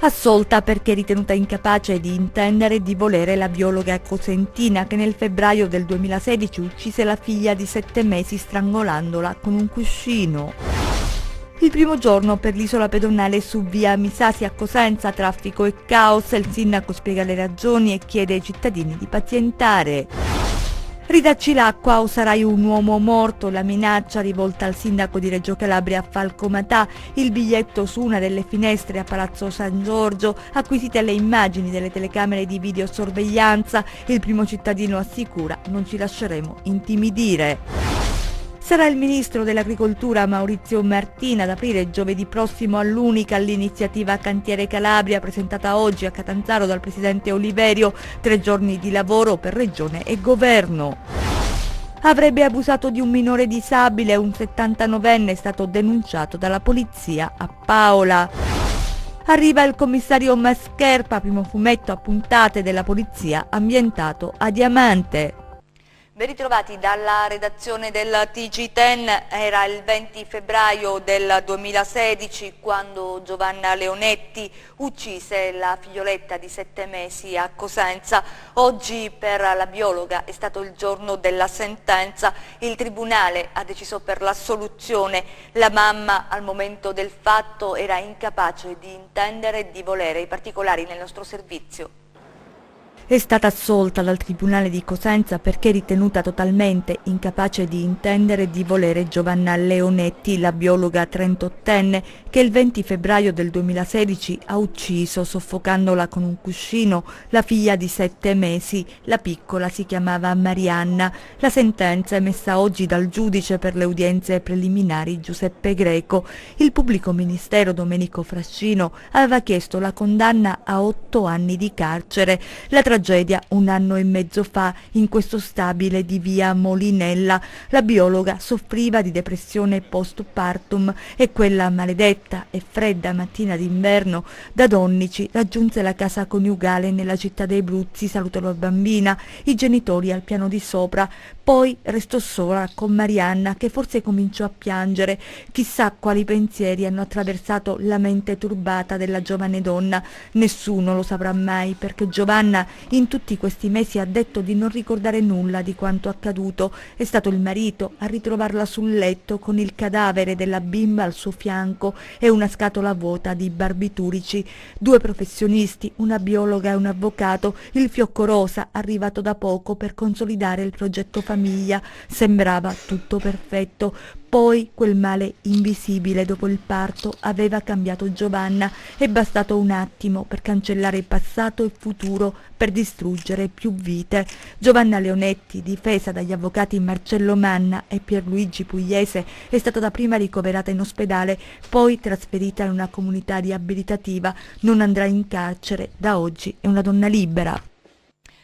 Assolta perché ritenuta incapace di intendere e di volere la biologa cosentina che nel febbraio del 2016 uccise la figlia di 7 mesi strangolandola con un cuscino. Il primo giorno per l'isola pedonale su via Misasi a Cosenza, traffico e caos, il sindaco spiega le ragioni e chiede ai cittadini di pazientare. Ridacci l'acqua o sarai un uomo morto, la minaccia rivolta al sindaco di Reggio Calabria Falco Matà, il biglietto su una delle finestre a Palazzo San Giorgio, acquisite le immagini delle telecamere di videosorveglianza, il primo cittadino assicura non ci lasceremo intimidire. Sarà il ministro dell'Agricoltura Maurizio Martina ad aprire giovedì prossimo all'Unica l'iniziativa Cantiere Calabria presentata oggi a Catanzaro dal presidente Oliverio, 3 giorni di lavoro per regione e governo. Avrebbe abusato di un minore disabile, un 79enne è stato denunciato dalla polizia a Paola. Arriva il commissario Mascherpa, primo fumetto a puntate della polizia ambientato a Diamante. Ben ritrovati dalla redazione del TG10, era il 20 febbraio del 2016 quando Giovanna Leonetti uccise la figlioletta di 7 mesi a Cosenza. Oggi per la biologa è stato il giorno della sentenza, il tribunale ha deciso per l'assoluzione, la mamma al momento del fatto era incapace di intendere e di volere, i particolari nel nostro servizio. È stata assolta dal Tribunale di Cosenza perché ritenuta totalmente incapace di intendere e di volere Giovanna Leonetti, la biologa 38enne, che il 20 febbraio del 2016 ha ucciso, soffocandola con un cuscino, la figlia di 7 mesi. La piccola si chiamava Marianna. La sentenza emessa oggi dal giudice per le udienze preliminari Giuseppe Greco. Il pubblico ministero Domenico Frascino aveva chiesto la condanna a 8 anni di carcere. La tragedia 1 anno e mezzo fa in questo stabile di via Molinella. La biologa soffriva di depressione postpartum e quella maledetta e fredda mattina d'inverno da Donnici raggiunse la casa coniugale nella città dei Bruzzi, salutò la bambina, i genitori al piano di sopra, poi restò sola con Marianna che forse cominciò a piangere. Chissà quali pensieri hanno attraversato la mente turbata della giovane donna. Nessuno lo saprà mai perché Giovanna in tutti questi mesi ha detto di non ricordare nulla di quanto accaduto. È stato il marito a ritrovarla sul letto con il cadavere della bimba al suo fianco e una scatola vuota di barbiturici. 2 professionisti, una biologa e un avvocato, il fiocco rosa arrivato da poco per consolidare il progetto famiglia. Sembrava tutto perfetto. Poi quel male invisibile dopo il parto aveva cambiato Giovanna. È bastato un attimo per cancellare passato e futuro, per distruggere più vite. Giovanna Leonetti, difesa dagli avvocati Marcello Manna e Pierluigi Pugliese, è stata dapprima ricoverata in ospedale, poi trasferita in una comunità riabilitativa. Non andrà in carcere, da oggi è una donna libera.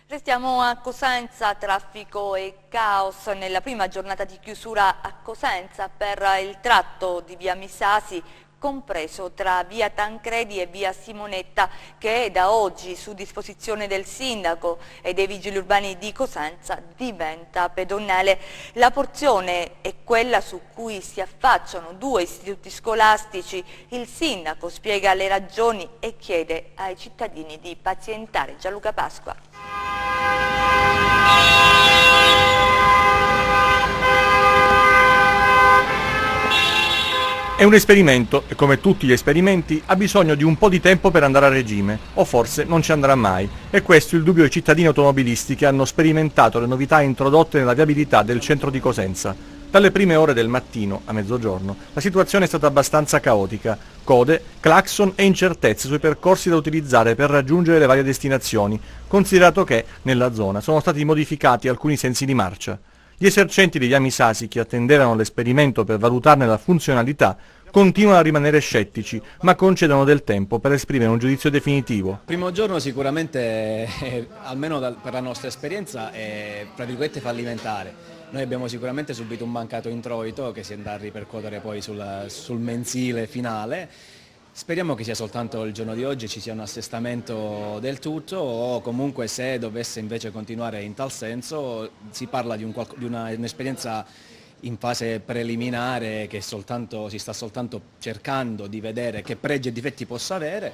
Restiamo a Cosenza, traffico e caos nella prima giornata di chiusura a Cosenza per il tratto di via Misasi, compreso tra via Tancredi e via Simonetta, che da oggi su disposizione del sindaco e dei vigili urbani di Cosenza diventa pedonale. La porzione è quella su cui si affacciano 2 istituti scolastici. Il sindaco spiega le ragioni e chiede ai cittadini di pazientare. Gianluca Pasqua. È un esperimento e come tutti gli esperimenti ha bisogno di un po' di tempo per andare a regime, o forse non ci andrà mai. E questo è il dubbio dei cittadini automobilisti che hanno sperimentato le novità introdotte nella viabilità del centro di Cosenza. Dalle prime ore del mattino, a mezzogiorno, la situazione è stata abbastanza caotica. Code, clacson e incertezze sui percorsi da utilizzare per raggiungere le varie destinazioni, considerato che, nella zona, sono stati modificati alcuni sensi di marcia. Gli esercenti di via Misasi, che attendevano l'esperimento per valutarne la funzionalità, continuano a rimanere scettici, ma concedono del tempo per esprimere un giudizio definitivo. Primo giorno sicuramente, almeno per la nostra esperienza, è tra virgolette fallimentare. Noi abbiamo sicuramente subito un mancato introito che si andrà a ripercuotere poi sul mensile finale. Speriamo che sia soltanto il giorno di oggi, ci sia un assestamento del tutto, o comunque se dovesse invece continuare in tal senso si parla di un'esperienza in fase preliminare che si sta soltanto cercando di vedere che pregi e difetti possa avere,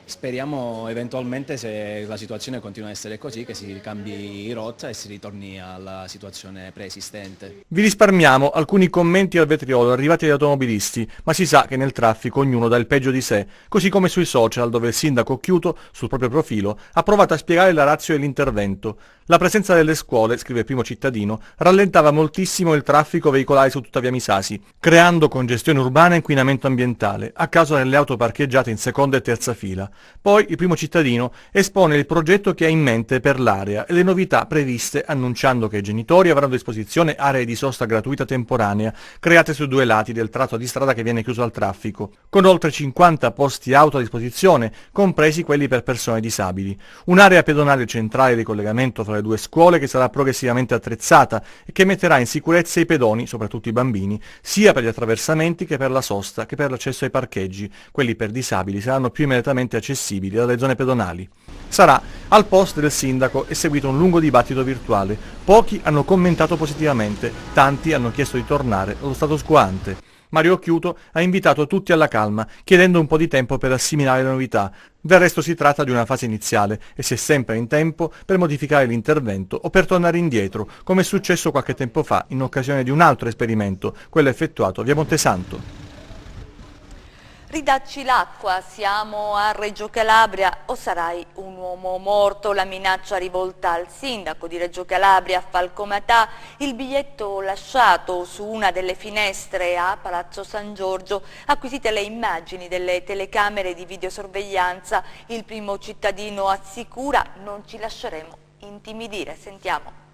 Speriamo eventualmente, se la situazione continua a essere così, che si cambi rotta e si ritorni alla situazione preesistente. Vi risparmiamo alcuni commenti al vetriolo arrivati dagli automobilisti, ma si sa che nel traffico ognuno dà il peggio di sé, così come sui social, dove il sindaco Occhiuto, sul proprio profilo, ha provato a spiegare la ratio dell'intervento. La presenza delle scuole, scrive il Primo Cittadino, rallentava moltissimo il traffico veicolare su tutta via Misasi, creando congestione urbana e inquinamento ambientale, a causa delle auto parcheggiate in seconda e terza fila. Poi il Primo Cittadino espone il progetto che ha in mente per l'area e le novità previste, annunciando che i genitori avranno a disposizione aree di sosta gratuita temporanea, create su 2 lati del tratto di strada che viene chiuso al traffico, con oltre 50 posti auto a disposizione, compresi quelli per persone disabili. Un'area pedonale centrale di collegamento fra le 2 scuole che sarà progressivamente attrezzata e che metterà in sicurezza i pedoni, soprattutto i bambini, sia per gli attraversamenti che per la sosta che per l'accesso ai parcheggi. Quelli per disabili saranno più immediatamente accessibili dalle zone pedonali. Sarà al post del sindaco è seguito un lungo dibattito virtuale. Pochi hanno commentato positivamente, tanti hanno chiesto di tornare allo status quo ante. Mario Occhiuto ha invitato tutti alla calma, chiedendo un po' di tempo per assimilare le novità. Del resto si tratta di una fase iniziale e si è sempre in tempo per modificare l'intervento o per tornare indietro, come è successo qualche tempo fa in occasione di un altro esperimento, quello effettuato via Montesanto. Ridacci l'acqua, siamo a Reggio Calabria o sarai un uomo morto? La minaccia rivolta al sindaco di Reggio Calabria, Falco Matà, il biglietto lasciato su una delle finestre a Palazzo San Giorgio, acquisite le immagini delle telecamere di videosorveglianza, il Primo Cittadino assicura non ci lasceremo intimidire. Sentiamo.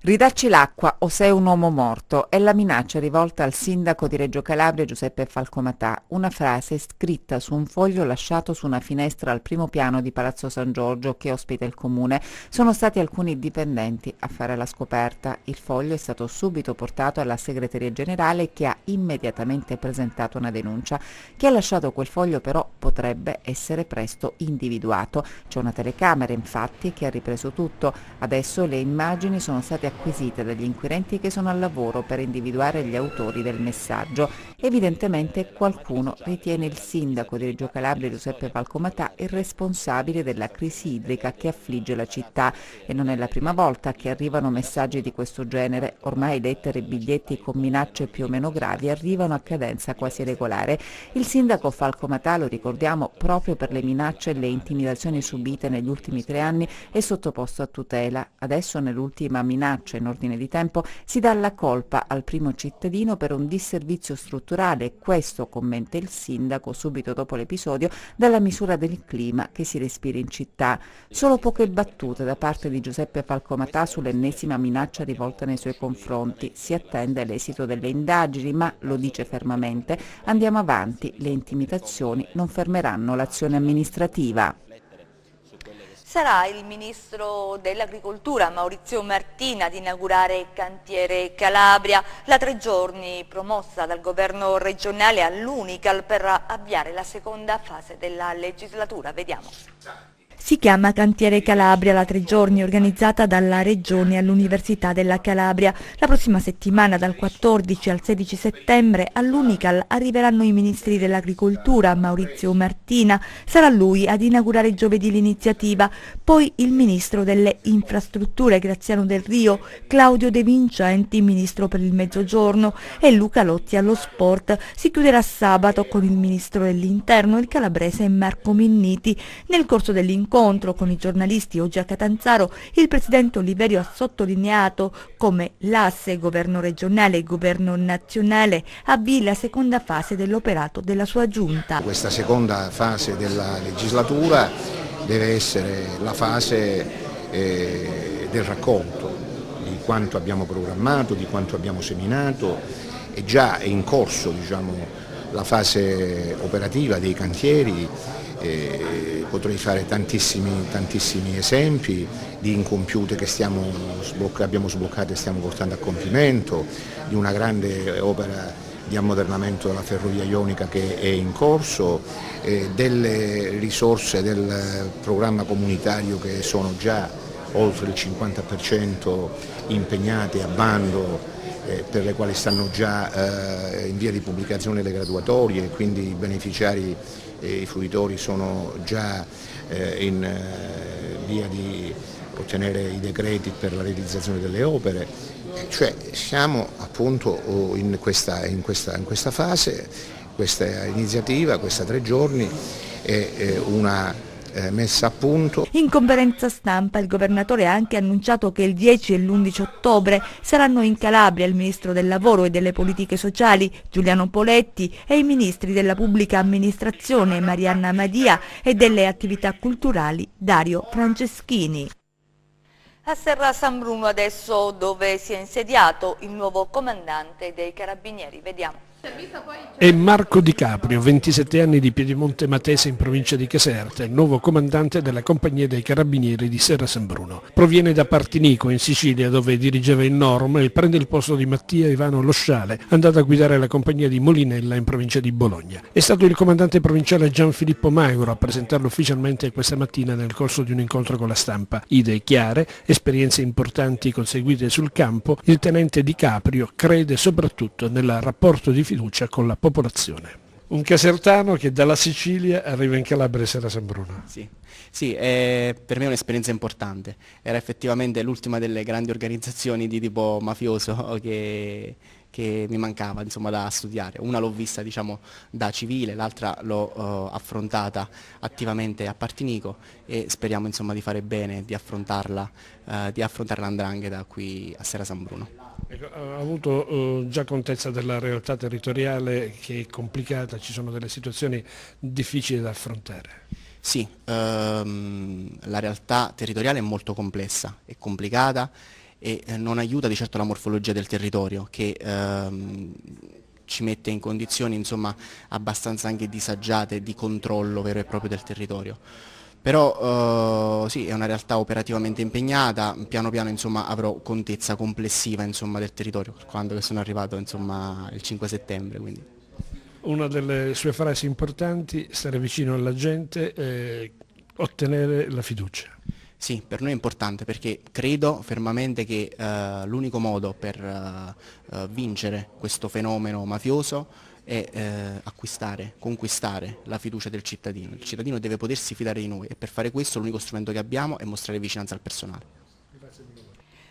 Ridacci l'acqua o sei un uomo morto è la minaccia rivolta al sindaco di Reggio Calabria Giuseppe Falco Matà, una frase scritta su un foglio lasciato su una finestra al primo piano di Palazzo San Giorgio che ospita il comune. Sono stati alcuni dipendenti a fare la scoperta. Il foglio è stato subito portato alla segreteria generale che ha immediatamente presentato una denuncia. Chi ha lasciato quel foglio però potrebbe essere presto individuato. C'è una telecamera infatti che ha ripreso tutto. Adesso le immagini sono state acquisite dagli inquirenti che sono al lavoro per individuare gli autori del messaggio. Evidentemente qualcuno ritiene il sindaco di Reggio Calabria Giuseppe Falco Matà il responsabile della crisi idrica che affligge la città e non è la prima volta che arrivano messaggi di questo genere. Ormai lettere e biglietti con minacce più o meno gravi arrivano a cadenza quasi regolare. Il sindaco Falco Matà, lo ricordiamo, proprio per le minacce e le intimidazioni subite negli ultimi 3 anni è sottoposto a tutela. Adesso nell'ultima minaccia in ordine di tempo si dà la colpa al Primo Cittadino per un disservizio strutturale. Questo commenta il sindaco subito dopo l'episodio dalla misura del clima che si respira in città. Solo poche battute da parte di Giuseppe Falco Matà sull'ennesima minaccia rivolta nei suoi confronti. Si attende l'esito delle indagini, ma lo dice fermamente: andiamo avanti, le intimidazioni non fermeranno l'azione amministrativa. Sarà il ministro dell'Agricoltura Maurizio Martina ad inaugurare Cantiere Calabria, la 3 giorni promossa dal governo regionale all'Unical per avviare la seconda fase della legislatura. Vediamo. Si chiama Cantiere Calabria, la 3 giorni organizzata dalla Regione all'Università della Calabria. La prossima settimana, dal 14 al 16 settembre, all'Unical arriveranno i ministri dell'Agricoltura, Maurizio Martina, sarà lui ad inaugurare giovedì l'iniziativa, poi il ministro delle Infrastrutture, Graziano Del Rio, Claudio De Vincenti, ministro per il Mezzogiorno, e Luca Lotti allo sport. Si chiuderà sabato con il ministro dell'Interno, il calabrese Marco Minniti. Nel corso dell'incontro con i giornalisti oggi a Catanzaro, il presidente Oliverio ha sottolineato come l'asse governo regionale e governo nazionale avvii la seconda fase dell'operato della sua giunta. Questa seconda fase della legislatura deve essere la fase del racconto di quanto abbiamo programmato, di quanto abbiamo seminato. E già è in corso, la fase operativa dei cantieri. Potrei fare tantissimi esempi di incompiute che abbiamo sbloccato e stiamo portando a compimento, di una grande opera di ammodernamento della ferrovia ionica che è in corso, delle risorse del programma comunitario che sono già oltre il 50% impegnate a bando per le quali stanno già in via di pubblicazione le graduatorie e quindi i beneficiari e i fruitori sono già in via di ottenere i decreti per la realizzazione delle opere, cioè siamo appunto in questa fase. Questa iniziativa, questa 3 giorni, è una messa a punto. In conferenza stampa il governatore ha anche annunciato che il 10 e l'11 ottobre saranno in Calabria il ministro del lavoro e delle politiche sociali Giuliano Poletti e i ministri della pubblica amministrazione Marianna Madia e delle attività culturali Dario Franceschini. A Serra San Bruno adesso, dove si è insediato il nuovo comandante dei Carabinieri, vediamo. È Marco Di Caprio, 27 anni, di Piedimonte Matese in provincia di Caserta, il nuovo comandante della compagnia dei Carabinieri di Serra San Bruno. Proviene da Partinico in Sicilia, dove dirigeva il Norm, e prende il posto di Mattia Ivano Losciale, andato a guidare la compagnia di Molinella in provincia di Bologna. È stato il comandante provinciale Gianfilippo Magro a presentarlo ufficialmente questa mattina nel corso di un incontro con la stampa. Idee chiare, esperienze importanti conseguite sul campo, il tenente Di Caprio crede soprattutto nel rapporto di fiducia con la popolazione. Un casertano che dalla Sicilia arriva in Calabria e Serra San Bruno. Sì, per me è un'esperienza importante. Era effettivamente l'ultima delle grandi organizzazioni di tipo mafioso che mi mancava, insomma, da studiare. Una l'ho vista, diciamo, da civile, l'altra l'ho affrontata attivamente a Partinico e speriamo, insomma, di fare bene, di affrontarla l'andrangheta qui a Serra San Bruno. Ha avuto già contezza della realtà territoriale, che è complicata, ci sono delle situazioni difficili da affrontare? Sì, la realtà territoriale è molto complessa, è complicata e non aiuta di certo la morfologia del territorio, che ci mette in condizioni, insomma, abbastanza anche disagiate di controllo vero e proprio del territorio. Però sì, è una realtà operativamente impegnata, piano piano, insomma, avrò contezza complessiva, insomma, del territorio, quando sono arrivato, insomma, il 5 settembre. Quindi. Una delle sue frasi importanti: stare vicino alla gente, ottenere la fiducia. Sì, per noi è importante, perché credo fermamente che l'unico modo per vincere questo fenomeno mafioso è conquistare la fiducia del cittadino. Il cittadino deve potersi fidare di noi e per fare questo l'unico strumento che abbiamo è mostrare vicinanza al personale.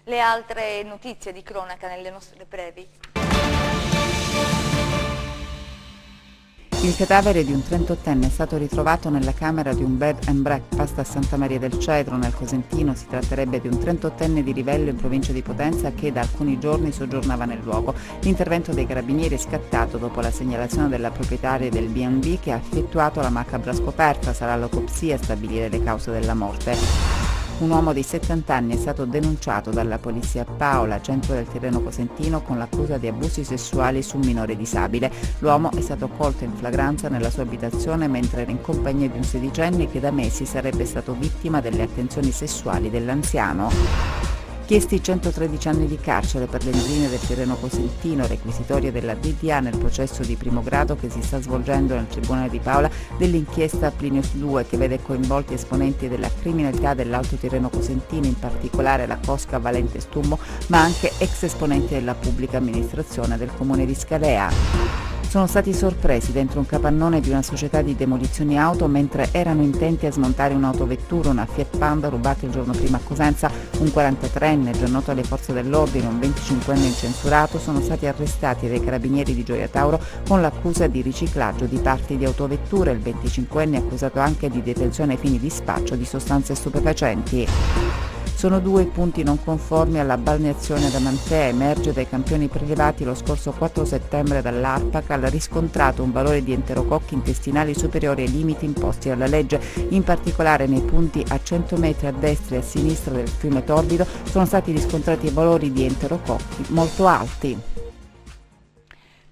Le altre notizie di cronaca nelle nostre brevi. Il cadavere di un 38enne è stato ritrovato nella camera di un bed and breakfast a Santa Maria del Cedro, nel Cosentino. Si tratterebbe di un 38enne di Rivello, in provincia di Potenza, che da alcuni giorni soggiornava nel luogo. L'intervento dei carabinieri è scattato dopo la segnalazione della proprietaria del B&B, che ha effettuato la macabra scoperta. Sarà l'autopsia a stabilire le cause della morte. Un uomo di 70 anni è stato denunciato dalla polizia a Paola, centro del Tirreno Cosentino, con l'accusa di abusi sessuali su un minore disabile. L'uomo è stato colto in flagranza nella sua abitazione mentre era in compagnia di un sedicenne che da mesi sarebbe stato vittima delle attenzioni sessuali dell'anziano. Chiesti 113 anni di carcere per le nebrine del Tirreno Cosentino, requisitorie della DDA nel processo di primo grado che si sta svolgendo nel Tribunale di Paola dell'inchiesta Plinius 2, che vede coinvolti esponenti della criminalità dell'Alto Tirreno Cosentino, in particolare la Cosca Valente Stummo, ma anche ex esponenti della pubblica amministrazione del comune di Scalea. Sono stati sorpresi dentro un capannone di una società di demolizioni auto mentre erano intenti a smontare un'autovettura, una Fiat Panda rubata il giorno prima a Cosenza. Un 43enne, già noto alle forze dell'ordine, un 25enne incensurato, sono stati arrestati dai carabinieri di Gioia Tauro con l'accusa di riciclaggio di parti di autovetture. Il 25enne è accusato anche di detenzione ai fini di spaccio di sostanze stupefacenti. Sono 2 i punti non conformi alla balneazione ad Amantea. Emerge dai campioni prelevati lo scorso 4 settembre dall'ARPAC ha riscontrato un valore di enterococchi intestinali superiore ai limiti imposti dalla legge. In particolare nei punti a 100 metri a destra e a sinistra del fiume Torbido sono stati riscontrati valori di enterococchi molto alti.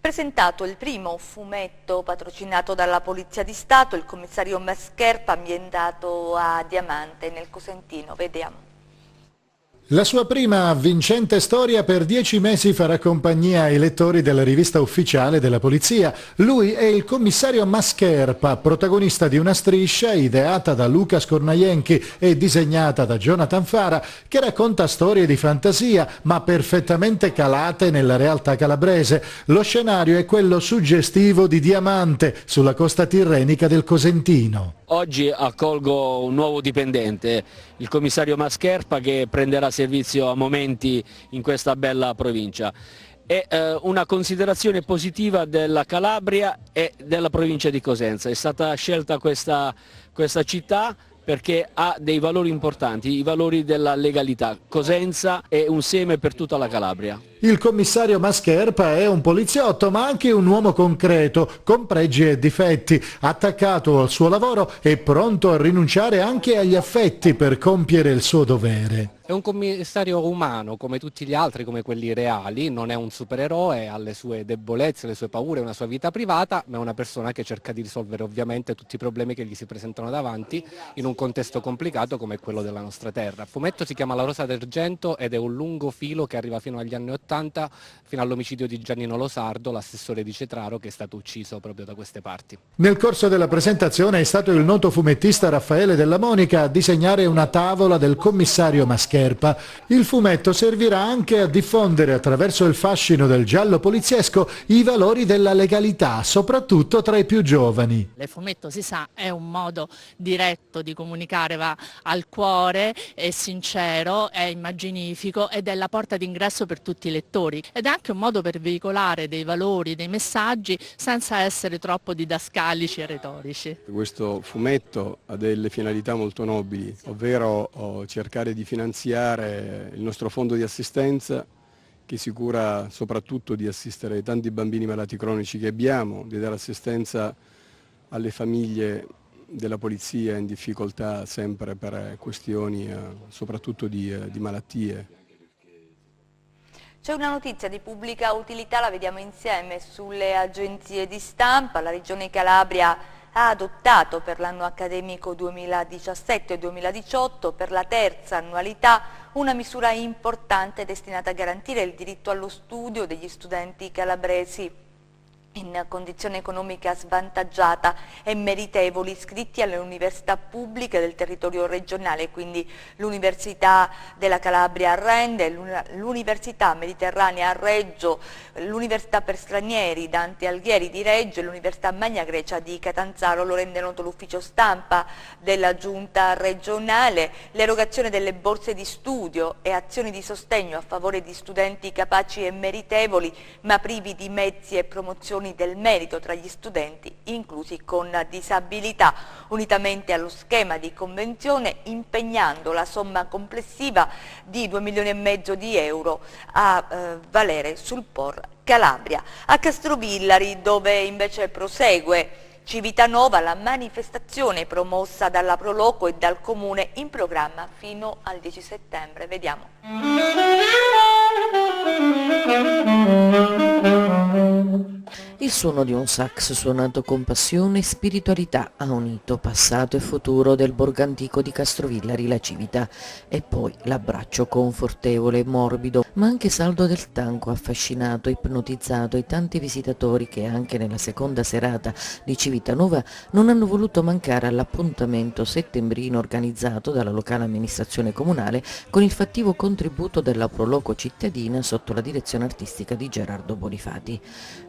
Presentato il primo fumetto patrocinato dalla Polizia di Stato, il commissario Mascherpa, ambientato a Diamante nel Cosentino. Vediamo. La sua prima avvincente storia per 10 mesi farà compagnia ai lettori della rivista ufficiale della polizia. Lui è il commissario Mascherpa, protagonista di una striscia ideata da Luca Scornaienchi e disegnata da Jonathan Fara, che racconta storie di fantasia ma perfettamente calate nella realtà calabrese. Lo scenario è quello suggestivo di Diamante, sulla costa tirrenica del Cosentino. Oggi accolgo un nuovo dipendente, il commissario Mascherpa, che prenderà servizio a momenti in questa bella provincia. È una considerazione positiva della Calabria e della provincia di Cosenza. È stata scelta questa città perché ha dei valori importanti, i valori della legalità. Cosenza è un seme per tutta la Calabria. Il commissario Mascherpa è un poliziotto ma anche un uomo concreto, con pregi e difetti, attaccato al suo lavoro e pronto a rinunciare anche agli affetti per compiere il suo dovere. È un commissario umano come tutti gli altri, come quelli reali, non è un supereroe, ha le sue debolezze, le sue paure, una sua vita privata, ma è una persona che cerca di risolvere ovviamente tutti i problemi che gli si presentano davanti in un contesto complicato come quello della nostra terra. Il fumetto si chiama La Rosa d'Argento ed è un lungo filo che arriva fino agli anni '80, fino all'omicidio di Giannino Losardo, l'assessore di Cetraro, che è stato ucciso proprio da queste parti. Nel corso della presentazione è stato il noto fumettista Raffaele Della Monica a disegnare una tavola del commissario Mascherpa. Il fumetto servirà anche a diffondere attraverso il fascino del giallo poliziesco i valori della legalità, soprattutto tra i più giovani. Il fumetto, si sa, è un modo diretto di comunicare, va al cuore, è sincero, è immaginifico ed è la porta d'ingresso per tutti i lettori. Ed è anche un modo per veicolare dei valori, dei messaggi senza essere troppo didascalici e retorici. Questo fumetto ha delle finalità molto nobili, ovvero cercare di finanziare il nostro fondo di assistenza, che si cura soprattutto di assistere tanti bambini malati cronici che abbiamo, di dare assistenza alle famiglie della polizia in difficoltà sempre per questioni soprattutto di malattie. C'è una notizia di pubblica utilità, la vediamo insieme sulle agenzie di stampa. La Regione Calabria ha adottato per l'anno accademico 2017-2018 per la terza annualità una misura importante destinata a garantire il diritto allo studio degli studenti calabresi in condizione economica svantaggiata e meritevoli iscritti alle università pubbliche del territorio regionale, quindi l'Università della Calabria a Rende, l'Università Mediterranea a Reggio, l'Università per stranieri Dante Alighieri di Reggio e l'Università Magna Grecia di Catanzaro. Lo rende noto l'ufficio stampa della Giunta regionale. L'erogazione delle borse di studio e azioni di sostegno a favore di studenti capaci e meritevoli ma privi di mezzi e promozioni del merito tra gli studenti, inclusi con disabilità, unitamente allo schema di convenzione, impegnando la somma complessiva di 2,5 milioni di euro a valere sul POR Calabria. A Castrovillari, dove invece prosegue Civitanova, la manifestazione promossa dalla Proloco e dal Comune in programma fino al 10 settembre. Vediamo. Il suono di un sax suonato con passione e spiritualità ha unito passato e futuro del borgo antico di Castrovillari, la Civita, e poi l'abbraccio confortevole e morbido, ma anche saldo del tanco ha affascinato e ipnotizzato i tanti visitatori che anche nella seconda serata di Civitanova non hanno voluto mancare all'appuntamento settembrino organizzato dalla locale amministrazione comunale con il fattivo contributo della Proloco cittadina sotto la direzione artistica di Gerardo Bonifati.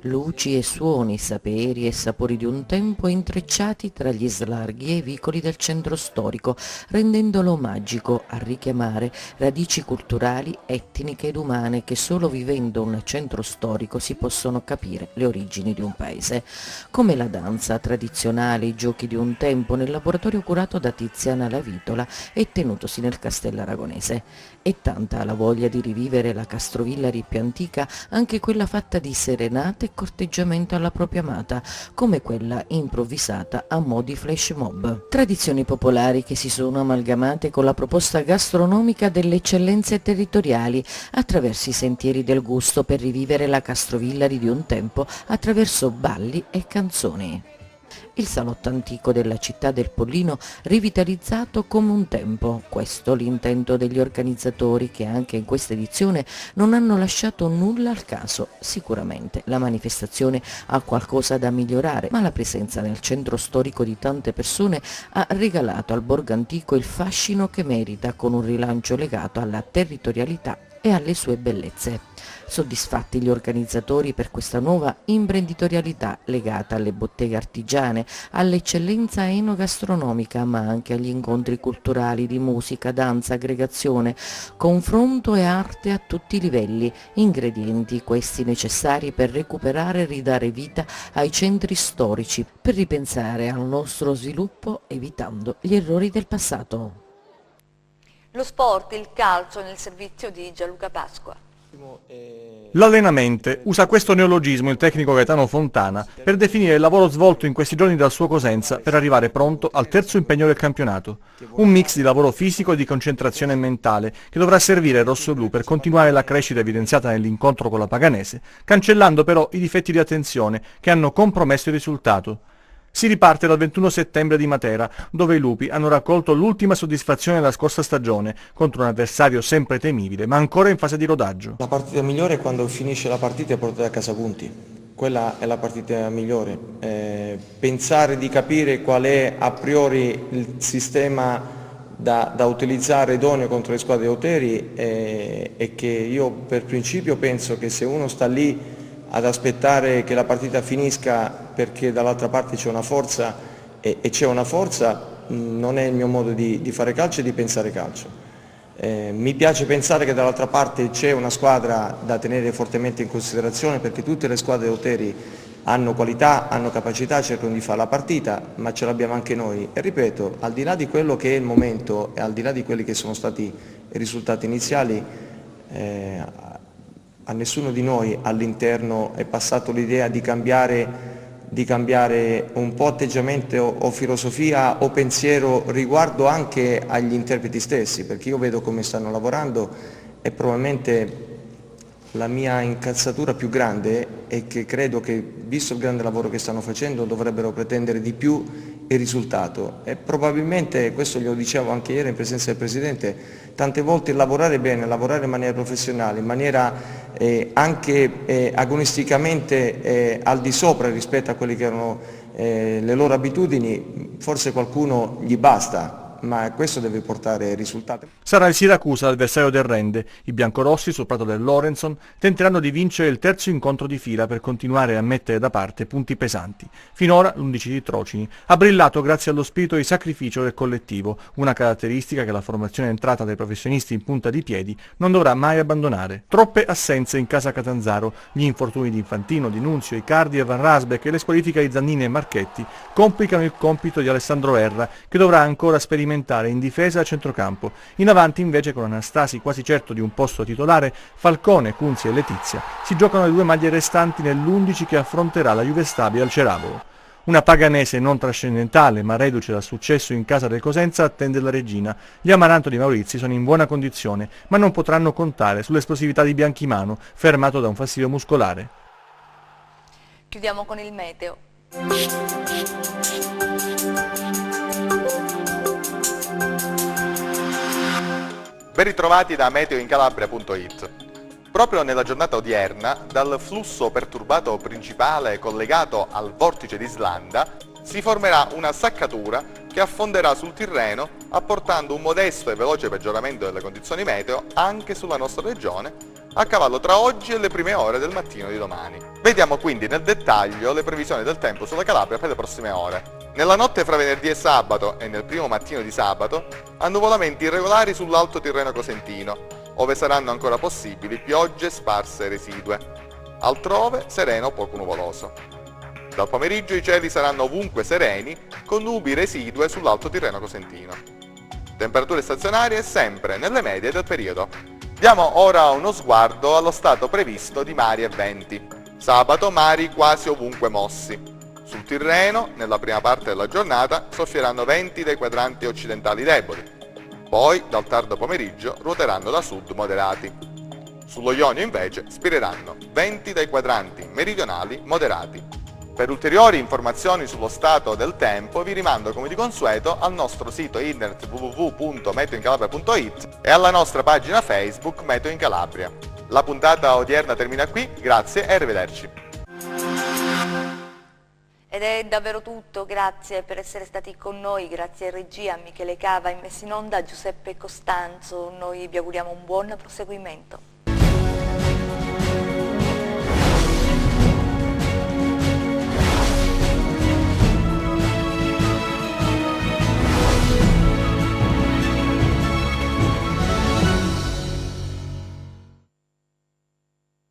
Luci e suoni, saperi e sapori di un tempo intrecciati tra gli slarghi e i vicoli del centro storico, rendendolo magico a richiamare radici culturali, etniche ed umane che solo vivendo un centro storico si possono capire le origini di un paese. Come la danza tradizionale, i giochi di un tempo nel laboratorio curato da Tiziana Lavitola e tenutosi nel Castello Aragonese. E tanta la voglia di rivivere la Castrovillari più antica, anche quella fatta di serenate e corteggiamento alla propria amata, come quella improvvisata a mo' di flash mob. Tradizioni popolari che si sono amalgamate con la proposta gastronomica delle eccellenze territoriali attraverso i sentieri del gusto per rivivere la Castrovillari di un tempo attraverso balli e canzoni. Il salotto antico della città del Pollino rivitalizzato come un tempo. Questo l'intento degli organizzatori, che anche in questa edizione non hanno lasciato nulla al caso. Sicuramente la manifestazione ha qualcosa da migliorare, ma la presenza nel centro storico di tante persone ha regalato al borgo antico il fascino che merita, con un rilancio legato alla territorialità e alle sue bellezze. Soddisfatti gli organizzatori per questa nuova imprenditorialità legata alle botteghe artigiane, all'eccellenza enogastronomica, ma anche agli incontri culturali di musica, danza, aggregazione, confronto e arte a tutti i livelli, ingredienti questi necessari per recuperare e ridare vita ai centri storici, per ripensare al nostro sviluppo evitando gli errori del passato. Lo sport, il calcio nel servizio di Gianluca Pasqua. L'allenamente usa questo neologismo il tecnico Gaetano Fontana per definire il lavoro svolto in questi giorni dal suo Cosenza per arrivare pronto al terzo impegno del campionato. Un mix di lavoro fisico e di concentrazione mentale che dovrà servire ai rossoblù per continuare la crescita evidenziata nell'incontro con la Paganese, cancellando però i difetti di attenzione che hanno compromesso il risultato. Si riparte dal 21 settembre di Matera, dove i Lupi hanno raccolto l'ultima soddisfazione della scorsa stagione contro un avversario sempre temibile, ma ancora in fase di rodaggio. La partita migliore è quando finisce la partita e portate a casa punti. Quella è la partita migliore. Pensare di capire qual è a priori il sistema da utilizzare idoneo contro le squadre auteri è che io per principio penso che se uno sta lì ad aspettare che la partita finisca perché dall'altra parte c'è una forza e c'è una forza, non è il mio modo di fare calcio e di pensare calcio. Mi piace pensare che dall'altra parte c'è una squadra da tenere fortemente in considerazione, perché tutte le squadre auteri hanno qualità, hanno capacità, cercano di fare la partita, ma ce l'abbiamo anche noi. E ripeto, al di là di quello che è il momento e al di là di quelli che sono stati i risultati iniziali, a nessuno di noi all'interno è passato l'idea di cambiare un po' atteggiamento o filosofia o pensiero riguardo anche agli interpreti stessi, perché io vedo come stanno lavorando e probabilmente la mia incazzatura più grande è che credo che, visto il grande lavoro che stanno facendo, dovrebbero pretendere di più il risultato, e probabilmente, questo glielo dicevo anche ieri in presenza del Presidente, tante volte lavorare bene, lavorare in maniera professionale, in maniera anche agonisticamente al di sopra rispetto a quelle che erano le loro abitudini, forse qualcuno gli basta, ma questo deve portare risultati. Sarà il Siracusa l'avversario del Rende. I biancorossi sul prato del Lorenson tenteranno di vincere il terzo incontro di fila per continuare a mettere da parte punti pesanti. Finora l'11 di Trocini ha brillato grazie allo spirito di sacrificio del collettivo, una caratteristica che la formazione entrata dai professionisti in punta di piedi non dovrà mai abbandonare. Troppe assenze in casa Catanzaro, gli infortuni di Infantino, Di Nunzio, Icardi e Van Rasbeck e le squalifiche di Zannini e Marchetti complicano il compito di Alessandro Erra, che dovrà ancora sperimentare in difesa a centrocampo. In avanti invece, con Anastasi quasi certo di un posto titolare, Falcone, Kunzi e Letizia si giocano le due maglie restanti nell'11 che affronterà la Juve Stabia al Ceravolo. Una Paganese non trascendentale ma reduce dal successo in casa del Cosenza attende la regina. Gli Amaranto di Maurizi sono in buona condizione ma non potranno contare sull'esplosività di Bianchimano, fermato da un fastidio muscolare. Chiudiamo con il meteo. Ben ritrovati da meteoincalabria.it. Proprio nella giornata odierna, dal flusso perturbato principale collegato al vortice di Islanda, si formerà una saccatura che affonderà sul Tirreno, apportando un modesto e veloce peggioramento delle condizioni meteo anche sulla nostra regione, a cavallo tra oggi e le prime ore del mattino di domani. Vediamo quindi nel dettaglio le previsioni del tempo sulla Calabria per le prossime ore. Nella notte fra venerdì e sabato e nel primo mattino di sabato, annuvolamenti irregolari sull'Alto Tirreno Cosentino, ove saranno ancora possibili piogge sparse residue. Altrove sereno poco nuvoloso. Dal pomeriggio i cieli saranno ovunque sereni, con nubi residue sull'Alto Tirreno Cosentino. Temperature stazionarie sempre nelle medie del periodo. Diamo ora uno sguardo allo stato previsto di mari e venti. Sabato mari quasi ovunque mossi. Sul Tirreno, nella prima parte della giornata, soffieranno venti dai quadranti occidentali deboli. Poi, dal tardo pomeriggio, ruoteranno da sud moderati. Sullo Ionio, invece, spireranno venti dai quadranti meridionali moderati. Per ulteriori informazioni sullo stato del tempo vi rimando come di consueto al nostro sito internet www.meteoincalabria.it e alla nostra pagina Facebook Meteo in Calabria. La puntata odierna termina qui, grazie e arrivederci. Ed è davvero tutto, grazie per essere stati con noi, grazie a regia Michele Cava, in messa in onda Giuseppe Costanzo, noi vi auguriamo un buon proseguimento.